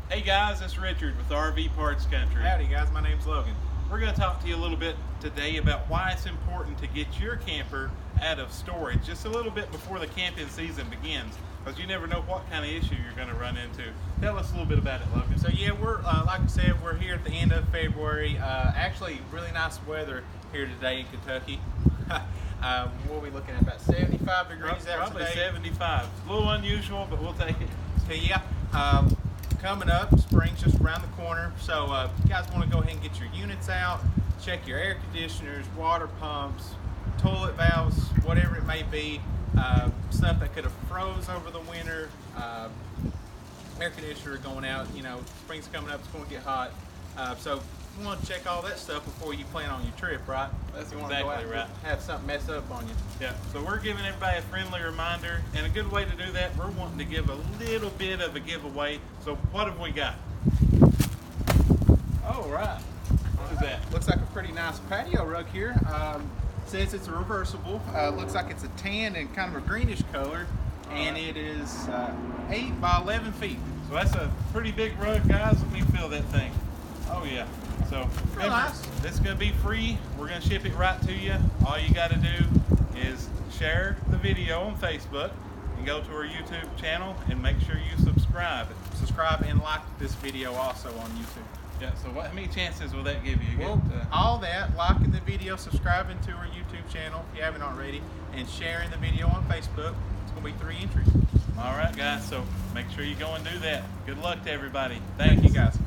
Hey guys, it's Richard with RV Parts Country. Howdy guys, my name's Logan. We're going to talk to you a little bit today about why it's important to get your camper out of storage just a little bit before the camping season begins, because you never know what kind of issue you're going to run into. Tell us a little bit about it, Logan. So yeah, we're like I said, we're here at the end of February. Actually, really nice weather here today in Kentucky. What are we looking at? About 75 degrees out Probably today. 75. It's a little unusual, but we'll take it. So yeah, coming up, spring's just around the corner. So you guys want to go ahead and get your units out, check your air conditioners, water pumps, toilet valves, whatever it may be, stuff that could have froze over the winter. Air conditioner going out, you know, spring's coming up, it's going to get hot. So you want to check all that stuff before you plan on your trip, right? That's you want to go out exactly right. and have something mess up on you. Yeah, so we're giving everybody a friendly reminder, and a good way to do that, we're wanting to give a little bit of a giveaway. So what have we got? Oh, right. What is that? Looks like a pretty nice patio rug here. Says it's a reversible. Looks like it's a tan and kind of a greenish color, and it is 8 by 11 feet. So that's a pretty big rug, guys. Let me feel that thing. Oh yeah. So remember, nice. this is going to be free. We're going to ship it right to you. All you got to do is share the video on Facebook and go to our YouTube channel and make sure you subscribe. Subscribe and like this video also on YouTube. Yeah. So how many chances will that give you? Well, all that, liking the video, subscribing to our YouTube channel if you haven't already, and sharing the video on Facebook. It's going to be 3 entries. All right, guys. So make sure you go and do that. Good luck to everybody. Thank you, Thanks. guys.